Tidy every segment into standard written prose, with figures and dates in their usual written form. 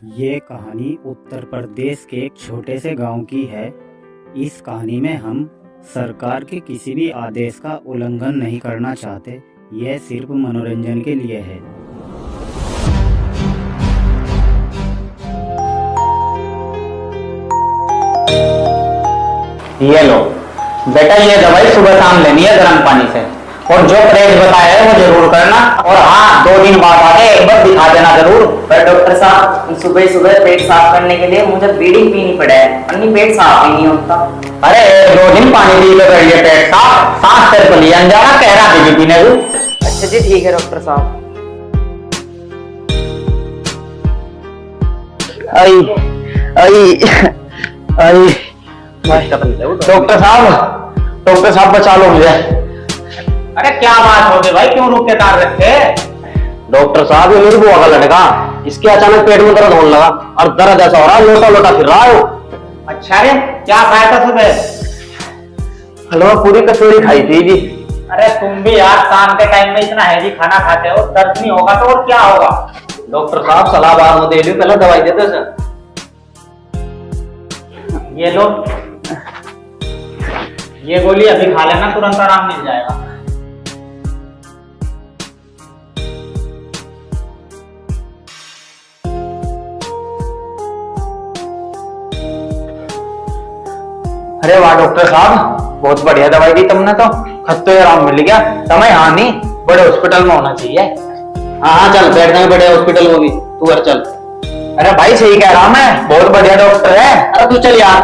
ये कहानी उत्तर प्रदेश के एक छोटे से गांव की है। इस कहानी में हम सरकार के किसी भी आदेश का उल्लंघन नहीं करना चाहते। यह सिर्फ मनोरंजन के लिए है। ये लो बेटा, ये दवाई सुबह शाम लेनी है गर्म पानी से, और जो परहेज बताया है वो जरूर करना। और हाँ, 2 दिन बाद आके एक बार दिखा देना जरूर। पर डॉक्टर साहब, सुबह सुबह पेट साफ करने के लिए मुझे बीड़ी पीनी पड़े है, अन्य पेट साफ ही नहीं होता। अरे 2 दिन पानी पी के कर लिए पेट साफ, सांस तेरे को लिया जाना, कह रहा बीड़ी पीने को। अच्छा जी, ठीक है डॉक्टर साहब। आई आई आई डॉक्टर साहब बचा लो मुझे। अरे क्या बात हो गई भाई, क्यों रुक के तार रखे? डॉक्टर साहब, ये मेरी बुआ का लड़का, इसके अचानक पेट में दर्द होने लगा और दर्द ऐसा हो रहा है, लोटा लोटा फिर रहा है। अच्छा रे, क्या खाया था सुबह? हलवा पूरी कचौड़ी खाई थी जी। अरे तुम भी यार शाम के टाइम में इतना हैवी खाना खाते हो, दर्द नहीं होगा तो और क्या होगा? डॉक्टर साहब सलाह बाद में दे ली, पहले दवाई देते सर। ये लो, ये गोली अभी खा लेना, तुरंत आराम मिल जाएगा। अरे वाह डॉक्टर साहब, बहुत बढ़िया दवाई दी तुमने तो, खत तो आराम मिल गया। तुम्हें यहाँ नहीं, बड़े हॉस्पिटल में होना चाहिए। हाँ चल, बैठना है बड़े हॉस्पिटल में भी, तू घर चल। अरे भाई सही कह रहा मैं, बहुत बढ़िया डॉक्टर है। अरे तू चल यार,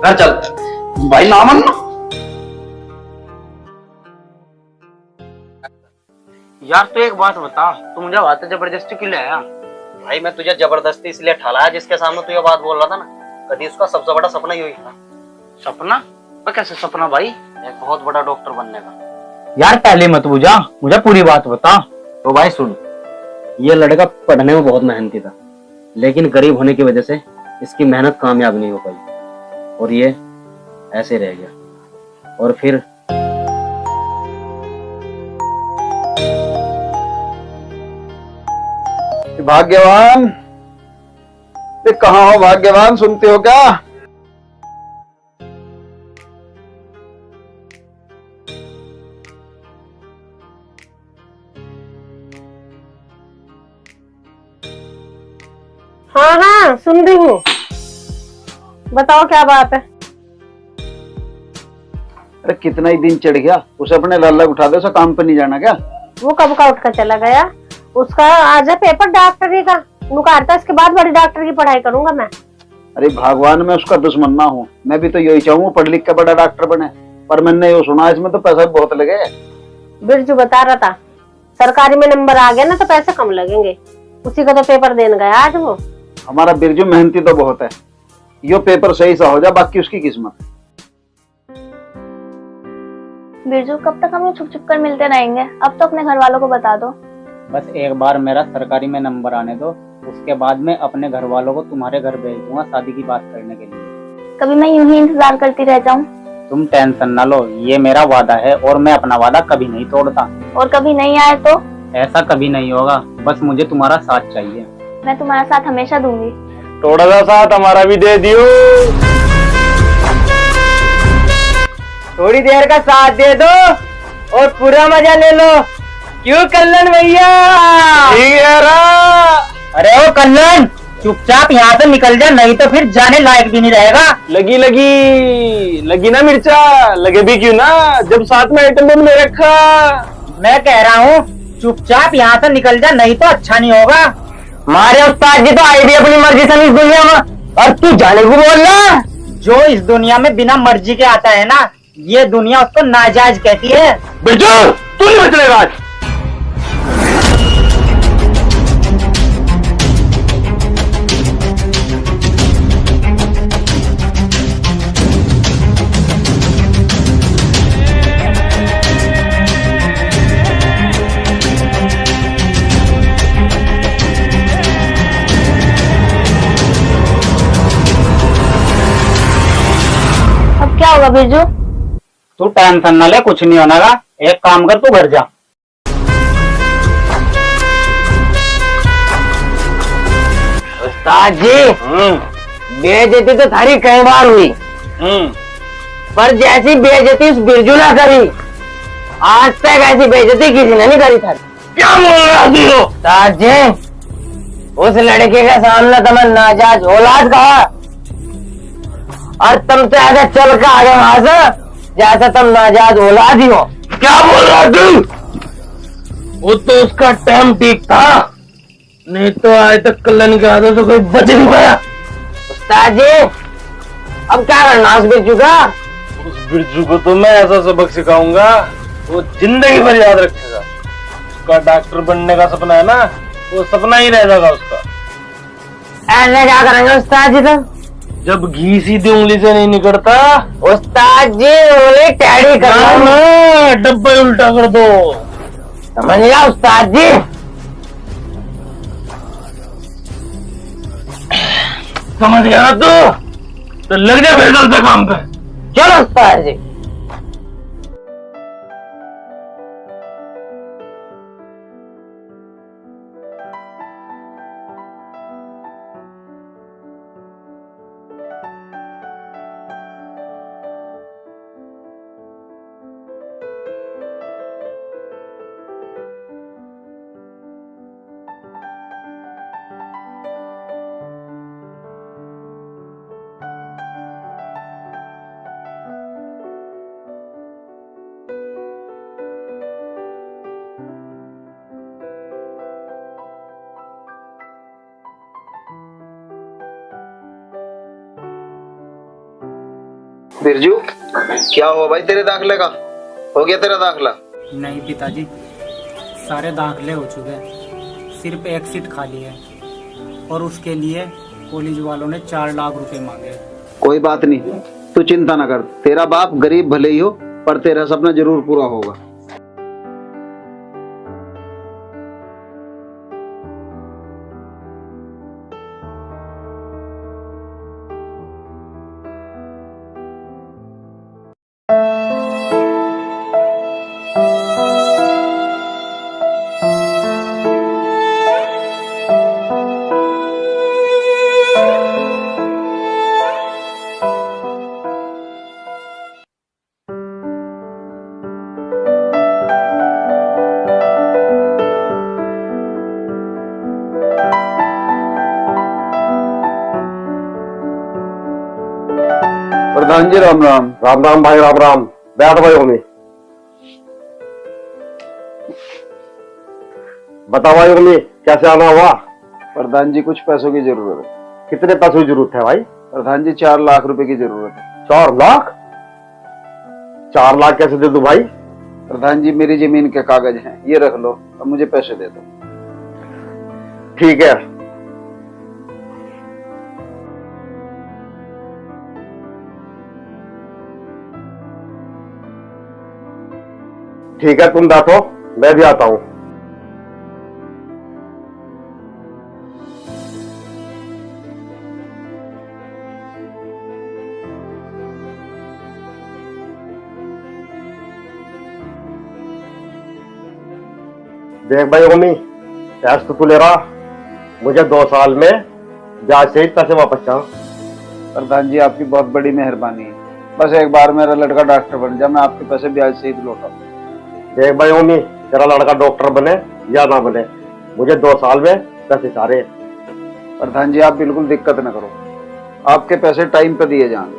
घर चल भाई, ना मानना यार। तू एक बात बता, तू मुझे बात जबरदस्ती क्यों लाया? भाई मैं तुझे जबरदस्ती इसलिए ठाला है, जिसके सामने तू ये बात बोल रहा था ना, कभी उसका सबसे बड़ा सपना यही था। सपना? पर कैसे सपना भाई? एक बहुत बड़ा डॉक्टर बनने का। यार पहले मत बुझा, मुझे पूरी बात बता। तो भाई सुन, ये लड़का पढ़ने में बहुत मेहनती था, लेकिन गरीब होने की वजह से इसकी मेहनत कामयाब नहीं हो पाई और ये ऐसे रह गया। और फिर भाग्यवान, ये कहाँ हो भाग्यवान, सुनते हो क्या? हाँ हाँ, सुन रही हूँ। बताओ क्या बात है। अरे कितना ही दिन चढ़ गया, उसे अपने लाला उठा दे, उसे काम पर नहीं जाना क्या? वो कब का उठ कर चला गया? उसका आज है पेपर डॉक्टरी का, मुकारता इसके बाद बड़ी डॉक्टर की पढ़ाई करूंगा मैं। अरे भगवान, मैं उसका दुश्मन ना हूँ, मैं भी तो यही चाहूँ पढ़ लिख के बड़ा डॉक्टर बने, पर मैंने ये सुना इसमें तो पैसा भी बहुत लगे। बिरजू बता रहा था, सरकारी में नंबर आ गया ना तो पैसे कम लगेंगे, उसी का तो पेपर देने गया आज वो। हमारा बिरजू मेहनती तो बहुत है, यो पेपर सही सा हो जाए, बाकी उसकी किस्मत। बिरजू, कब तक हम लोग छुप छुप कर मिलते रहेंगे? अब तो अपने घर वालों को बता दो। बस एक बार मेरा सरकारी में नंबर आने दो, उसके बाद में अपने घर वालों को तुम्हारे घर भेज दूंगा शादी की बात करने के लिए। कभी मैं यूं ही इंतजार करती रह जाऊं? तुम टेंशन ना लो, ये मेरा वादा है और मैं अपना वादा कभी नहीं तोड़ता। और कभी नहीं आए तो? ऐसा कभी नहीं होगा, बस मुझे तुम्हारा साथ चाहिए। मैं तुम्हारा साथ हमेशा दूंगी। थोड़ा सा साथ हमारा भी दे दियो। थोड़ी देर का साथ दे दो और पूरा मजा ले लो, क्यों कल्याण भैया? ठीक है रा। अरे ओ कल्याण, चुपचाप यहाँ से निकल जा, नहीं तो फिर जाने लायक भी नहीं रहेगा। लगी लगी लगी ना मिर्चा, लगे भी क्यों ना, जब साथ में आइटम बम ले रखा। मैं कह रहा हूँ चुपचाप यहाँ से निकल जा, नहीं तो अच्छा नहीं होगा। हमारे उस्ताद जी तो आई भी अपनी मर्जी से इस दुनिया में, और तू जाने को बोल रहा? जो इस दुनिया में बिना मर्जी के आता है ना, ये दुनिया उसको नाजायज कहती है। बिरजू, तू नहीं बचलेगा आज। अब क्या होगा बिरजू? तू टेंशन न ले, कुछ नहीं होना। एक काम कर, तू घर जा। उस्ताद जी बेइज्जती तो थारी कई बार हुई, पर जैसी बेइज्जती उस बिरजू ने करी, आज तक ऐसी बेइज्जती किसी ने नहीं करी था। क्या बोल रहा हो उस्ताद जी? उस लड़के के सामने तुम्हें नाजायज औलाद कहा और तुम तो ऐसे चल के आगे वहां से जैसे तुम नाजायज औलाद ही हो। क्या बोल रहा तू? वो तो उसका टाइम ठीक था, नहीं तो आज तक कल्याण के हाथों से कोई बच नहीं पाया। उस्ताद जी अब क्या करना उस बिरजू का? उस बिरजू को तो मैं ऐसा सबक सिखाऊंगा वो जिंदगी भर याद रखेगा। उसका डॉक्टर बनने का सपना है ना, वो सपना ही रह जाएगा उसका। ऐसे क्या करेंगे उस्ताद जी तुम? जब घी सीधी उंगली से नहीं निकलता उस्ताद जी उंगली टेढ़ी कर ना, डब्बा उल्टा कर दो। समझ गया उस्ताद जी? समझ गया ना तो लग जा फिर चलते काम पे। चलो उस्ताद जी। बिरजू क्या हुआ भाई तेरे दाखले का? हो गया तेरा दाखला? नहीं पिताजी, सारे दाखले हो चुके हैं, सिर्फ एक सीट खाली है और उसके लिए कॉलेज वालों ने 4 लाख रुपए मांगे। कोई बात नहीं, तू चिंता ना कर। तेरा बाप गरीब भले ही हो पर तेरा सपना जरूर पूरा होगा। प्रधान जी राम राम। राम राम भाई, राम राम। बैठ भाई होमी। बताओ भाई होमी, कैसे आना हुआ? प्रधान जी कुछ पैसों की जरूरत है। कितने पैसों की जरूरत है भाई? प्रधान जी 4 लाख रुपए की जरूरत है। 4 लाख? 4 लाख कैसे दे दूं भाई? प्रधान जी मेरी जमीन के कागज हैं, ये रख लो और मुझे पैसे दे दो। ठीक है। ठीक है, तुम बैठो, मैं भी आता हूं। देख भाई ओमी, कैश तो तू ले रहा, मुझे 2 साल में ब्याज सहित पैसे वापस चाहो। प्रधान जी आपकी बहुत बड़ी मेहरबानी है, बस एक बार मेरा लड़का डॉक्टर बन जाए, मैं आपके पैसे ब्याज सहित लौटा। देख भाई ओमी, तेरा लड़का डॉक्टर बने या ना बने, मुझे 2 साल में पैसे सारे। प्रधान जी आप बिल्कुल दिक्कत न करो, आपके पैसे टाइम पे दिए जाएंगे।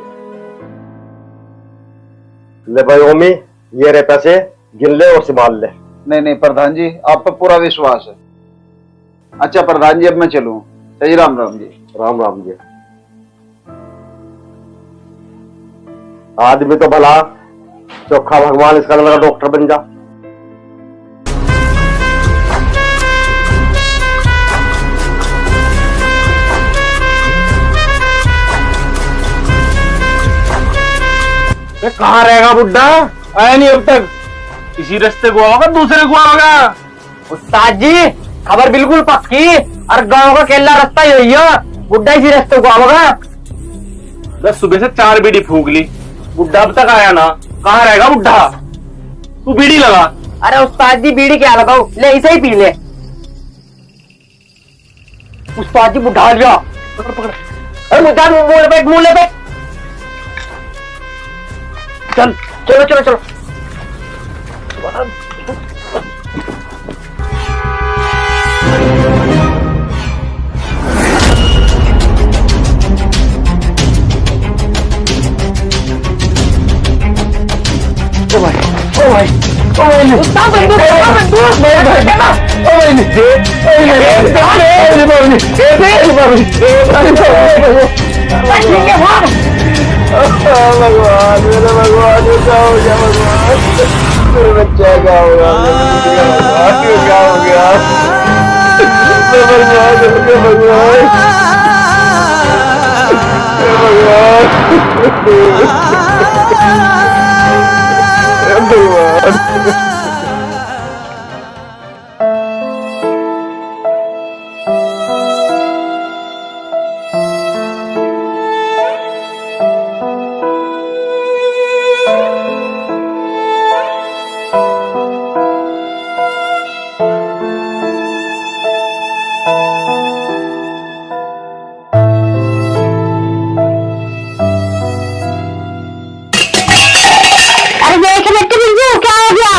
ले भाई ओमी, ये रहे पैसे, गिन ले और संभाल ले। नहीं प्रधान जी आप पर पूरा विश्वास है। अच्छा प्रधान जी अब मैं चलूं। सही राम राम जी। राम राम जी। आदमी तो भला चोखा भगवान, इसका लड़का डॉक्टर बन जा। कहाँ रहेगा बुड्ढा? आया नहीं अब तक। इसी रास्ते को आओगा, दूसरे को आओगा। उस्ताद जी खबर बिल्कुल पक्की, और गांव का केला रास्ता यही है, बुड्ढा इसी रास्ते को आओगा। बस सुबह से 4 बीड़ी फूक ली, बुड्ढा अब तक आया ना। कहाँ रहेगा बुड्ढा? तू बीड़ी लगा। अरे उस्ताद जी बीड़ी क्या लगाओ, ले इसे ही पी ले। उस्ताद जी बुढ़ा लिया। पकड़ पकड़। अरे मुझे मुंह ले पे। चल चलो चलो चलो। ओ भाई ओ भाई ओ भाई उस्ताद बंदूक मेरे घर पे ना ओ भाई ठीक है भाग। भगवान मेरे भगवान क्या हो गया भगवान मेरे बच्चा क्या होगा क्या हो गया भगवान अरे देख बेटे बिरजू क्या हो गया?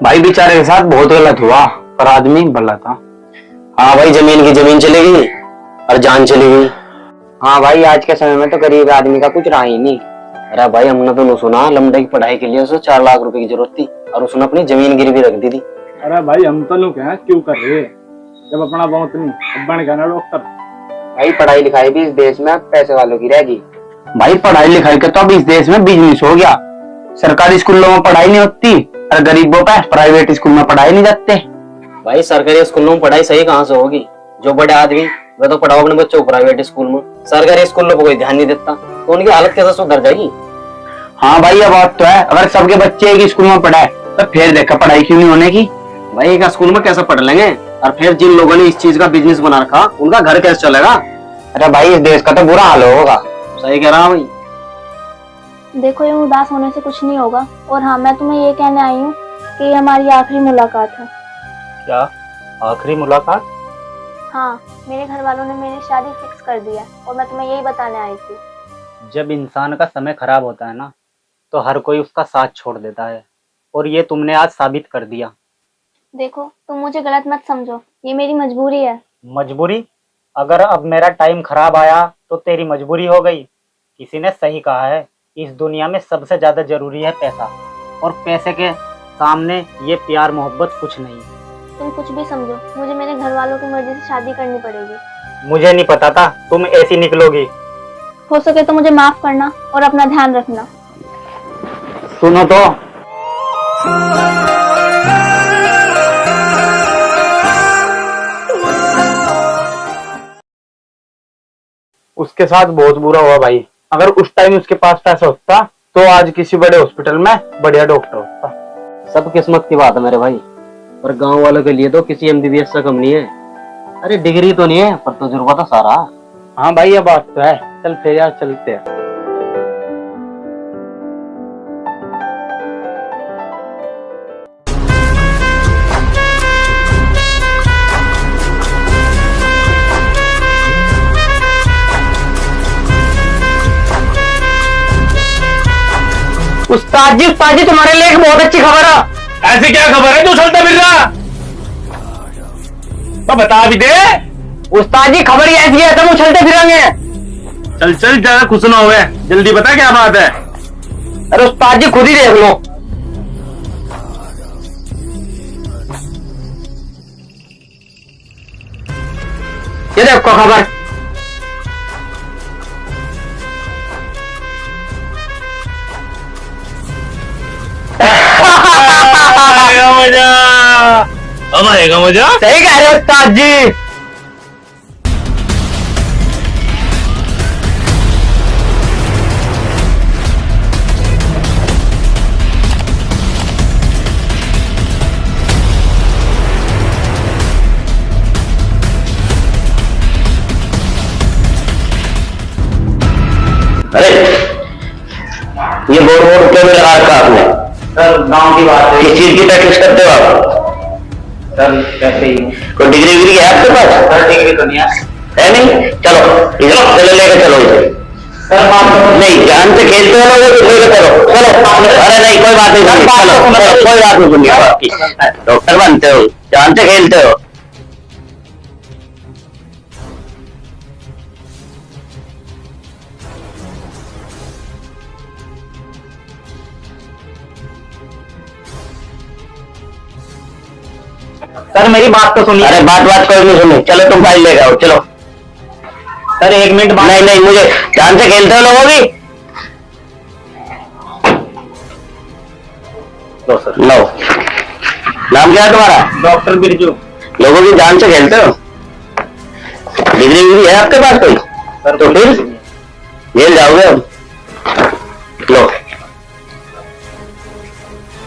भाई बेचारे के साथ बहुत गलत हुआ पर आदमी भला था। हाँ भाई जमीन की जमीन चली गई और जान चली गई। हाँ भाई आज के समय में तो गरीब आदमी का कुछ रहा ही नहीं। अरे भाई हमने तो सुना लमडे की पढ़ाई के लिए उसे 4 लाख रुपए की जरूरत थी और उसने अपनी जमीन गिरवी रख दी थी। अरे भाई हम तो लोग हैं क्यों कर रहे जब अपना बहुत नहीं अब बन गया ना डॉक्टर। भाई पढ़ाई लिखाई भी इस देश में पैसे वालों की रहेगी। भाई पढ़ाई लिखाई का तो अब इस देश में बिजनेस हो गया। सरकारी स्कूलों में पढ़ाई नहीं होती और गरीबों पे प्राइवेट स्कूल में पढ़ाई नहीं जाते। भाई सरकारी स्कूलों में पढ़ाई सही कहाँ से होगी? जो बड़े आदमी वे तो पढ़ाओ अपने बच्चों को प्राइवेट स्कूल में, सरकारी स्कूलों पर कोई ध्यान नहीं देता तो उनकी हालत कैसे सुधर जाएगी? हाँ भाई ये बात तो है। अगर सबके बच्चे एक स्कूल में पढ़ाए तो फिर देखा पढ़ाई क्यों नहीं होने की। भाई एक स्कूल में कैसे पढ़ लेंगे और फिर जिन लोगों ने इस चीज का बिजनेस बना रखा उनका घर कैसे चलेगा? अरे भाई इस देश का तो बुरा हाल होगा। सही कह रहा हूँ भाई। देखो ये उदास होने से कुछ नहीं होगा। और हाँ मैं तुम्हें ये कहने आई हूँ कि ये हमारी आखिरी मुलाकात है। क्या आखिरी मुलाकात? हाँ मेरे घर वालों ने मेरी शादी फिक्स कर दी है और मैं तुम्हें यही बताने आई थी। जब इंसान का समय खराब होता है ना तो हर कोई उसका साथ छोड़ देता है और ये तुमने आज साबित कर दिया। देखो तुम मुझे गलत मत समझो, ये मेरी मजबूरी है। मजबूरी? अगर अब मेरा टाइम खराब आया तो तेरी मजबूरी हो गई। किसी ने सही कहा है, इस दुनिया में सबसे ज्यादा जरूरी है पैसा और पैसे के सामने ये प्यार मोहब्बत कुछ नहीं। तुम कुछ भी समझो, मुझे मेरे घर वालों की मर्जी से शादी करनी पड़ेगी। मुझे नहीं पता था तुम ऐसी निकलोगी। हो सके तो मुझे माफ करना और अपना ध्यान रखना। सुनो तो उसके साथ बहुत बुरा हुआ भाई। अगर उस टाइम उसके पास पैसा होता तो आज किसी बड़े हॉस्पिटल में बढ़िया डॉक्टर होता। सब किस्मत की बात है मेरे भाई, पर गांव वालों के लिए तो किसी MBBS से कम नहीं है। अरे डिग्री तो नहीं है पर तजुर्बा तो सारा। हाँ भाई ये बात तो है। चल फिर यार चलते हैं। उस्ताद जी तुम्हारे लिए एक बहुत अच्छी खबर है। ऐसी क्या खबर है जो चलता फिर रहा तो बता भी दे। उस्ताद जी खबर ही ऐसी है तो उछलते फिरेंगे। चल चल ज्यादा खुश ना हुए, जल्दी बता क्या बात है। अरे उस्ताद जी खुद ही देख लो। ये देखो खबर। आएगा मजा, अब आएगा मजा। सही कह रहे हो उस्ताद जी। सर गांव की बात है। किस चीज की प्रैक्टिस करते हो आप? सर कैसे ही कोई डिग्री विग्री है आपके पास? सर डिग्री तो नहीं है नहीं? चलो चलो लेकर चलो इसे। सर बात नहीं जान से खेलते हो लोग, लेकर चलो चलो। अरे नहीं कोई बात नहीं, चलो कोई बात नहीं सुनिए आपकी। डॉक्टर बनते हो, जान से खेलते हो। सर मेरी बात तो सुनिए। अरे बात कोई नहीं सुनी, चलो तुम फाइल लेकर आओ चलो। सर 1 मिनट बाद। नहीं मुझे जान से खेलते हो लोगों की। लो सर लो। नाम क्या है तुम्हारा? डॉक्टर बिरजू। लोगों की जान से खेलते हो? डिग्री विग्री है आपके पास कोई? सर तो फिर जेल जाओगे अब। लो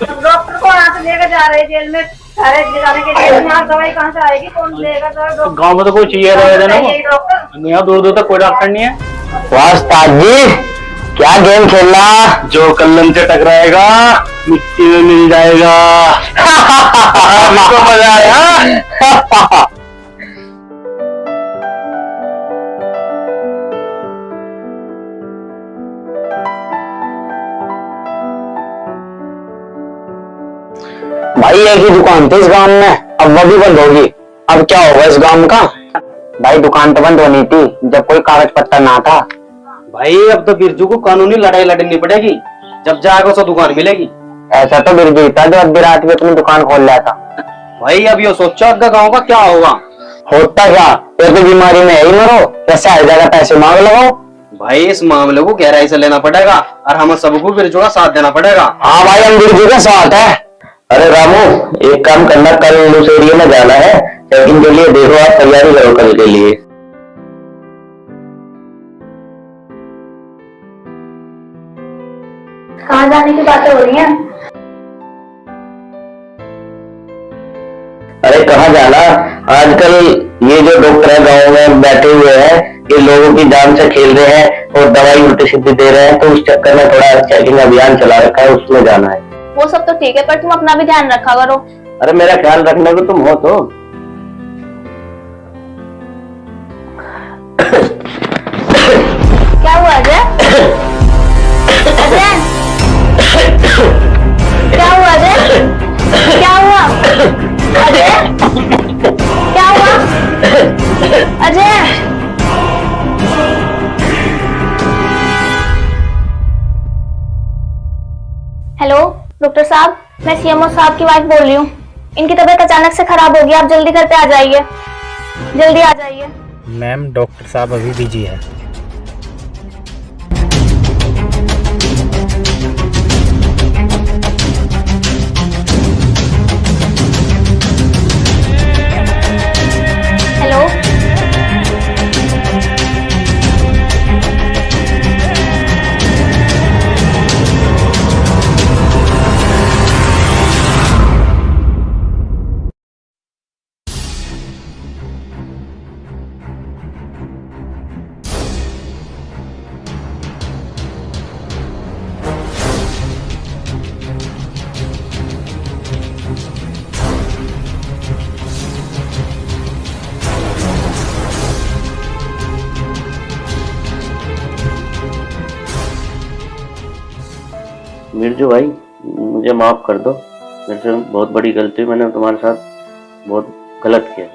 डॉक्टर को यहाँ से लेकर जा रहे जेल में, सारे जाने के लिए यहाँ दवाई कहाँ से आएगी, कौन लेगा दवाई? गांव में तो कोई चाहिए रहे ना, डॉक्टर यहाँ दूर दूर तक कोई डॉक्टर नहीं है। उस्ताद जी क्या गेम खेलना? जो कल्लन से टकराएगा मिट्टी में मिल जाएगा। हमको मजा आया। भाई एक ही दुकान थी इस गांव में, अब वो भी बंद होगी। अब क्या होगा इस गांव का? भाई दुकान तो बंद होनी थी जब कोई कागज पत्तर ना था। भाई अब तो बिरजू को कानूनी लड़ाई लड़नी पड़ेगी, जब जाएगा तो दुकान मिलेगी। ऐसा तो बिरजू था जो अद्धी रात में अपनी दुकान खोल लिया था। भाई अब ये सोचो अब गाँव का क्या होगा। होता क्या, ये तो बीमारी में यही मरो, कैसे आ जाएगा, पैसे मांग लगाओ। भाई इस मामले को गहराई से लेना पड़ेगा और हम सबको बिरजू का साथ देना पड़ेगा। हाँ भाई हम बिरजू के साथ है। अरे रामू एक काम करना, कल उस एरिया में जाना है चेकिंग के लिए, देखो आप तैयारी करो कल के लिए। कहाँ जाने की बातें हो रही हैं? अरे कहाँ जाना, आजकल ये जो डॉक्टर है गाँव में बैठे हुए हैं, ये लोगों की जान से खेल रहे हैं और दवाई उल्टी सीधी दे रहे हैं, तो उस चक्कर में थोड़ा चेकिंग अभियान चला रखा है, उसमें जाना है। वो सब तो ठीक है, पर तुम अपना भी ध्यान रखा करो। अरे मेरा ख्याल रखने को तुम हो तो। क्या हुआ अजय? अजय क्या हुआ अजय? क्या हुआ अजय? क्या हुआ अजय? हेलो डॉक्टर साहब, मैं सीएमओ साहब की वाइफ बोल रही हूँ। इनकी तबीयत अचानक से खराब हो गई, आप जल्दी घर पे आ जाइए, जल्दी आ जाइए। मैम डॉक्टर साहब अभी बिजी है। हेलो बिरजू भाई मुझे माफ कर दो, मेरे से बहुत बड़ी गलती, मैंने तुम्हारे साथ बहुत गलत किया।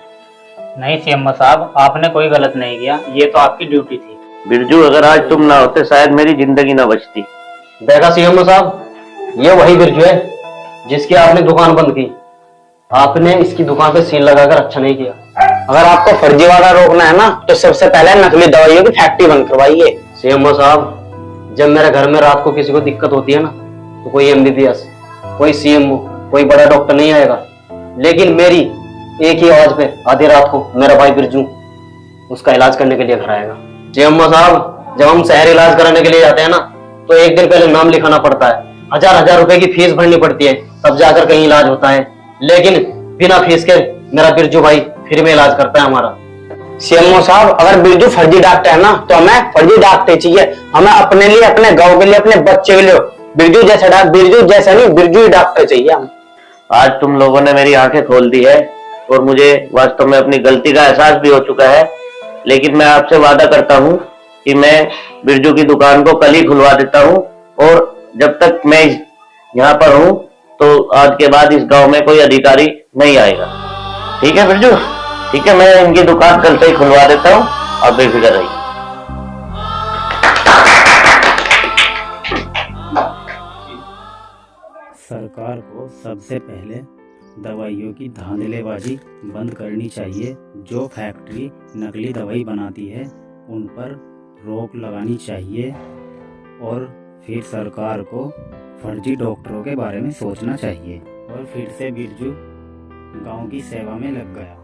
नहीं सीएमओ साहब, आपने कोई गलत नहीं किया, ये तो आपकी ड्यूटी थी। बिरजू अगर आज तुम ना होते शायद मेरी जिंदगी ना बचती। देखा सीएमओ साहब, ये वही बिरजू है जिसकी आपने दुकान बंद की। आपने इसकी दुकान पे सील लगाकर अच्छा नहीं किया। अगर आपको फर्जीवाड़ा रोकना है ना तो सबसे पहले नकली दवाइयों की फैक्ट्री बंद करवाइए। सीएमओ साहब, जब मेरे घर में रात को किसी को दिक्कत होती है ना, तो कोई एमबीबीएस, कोई सीएमओ, कोई बड़ा डॉक्टर नहीं आएगा, लेकिन मेरी एक ही आवाज पे आधी रात को मेरा भाई बिरजू उसका इलाज करने के लिए घर आएगा। सीएमओ साहब, जब हम शहर इलाज कराने के लिए जाते हैं ना, तो एक दिन पहले नाम लिखाना पड़ता है, हजार रुपए की फीस भरनी पड़ती है, तब जाकर कहीं इलाज होता है। लेकिन बिना फीस के मेरा बिरजू भाई फ्री में इलाज करता है हमारा। सीएमओ साहब, अगर बिरजू फर्जी डॉक्टर है ना तो हमें फर्जी डॉक्टर चाहिए। हमें अपने लिए, अपने गांव के लिए, अपने बच्चे के लिए बिरजू जैसा नहीं, बिरजू ही डॉक्टर चाहिए हम। आज तुम लोगों ने मेरी आंखें खोल दी है और मुझे वास्तव में अपनी गलती का एहसास भी हो चुका है। लेकिन मैं आपसे वादा करता हूँ कि मैं बिरजू की दुकान को कल ही खुलवा देता हूँ, और जब तक मैं यहाँ पर हूँ तो आज के बाद इस गांव में कोई अधिकारी नहीं आएगा। ठीक है बिरजू? ठीक है, मैं इनकी दुकान कल से ही खुलवा देता हूँ, आप बेफिक्र रहिए। सरकार को सबसे पहले दवाइयों की धांधलेबाजी बंद करनी चाहिए। जो फैक्ट्री नकली दवाई बनाती है उन पर रोक लगानी चाहिए, और फिर सरकार को फर्जी डॉक्टरों के बारे में सोचना चाहिए। और फिर से बिरजू गांव की सेवा में लग गया।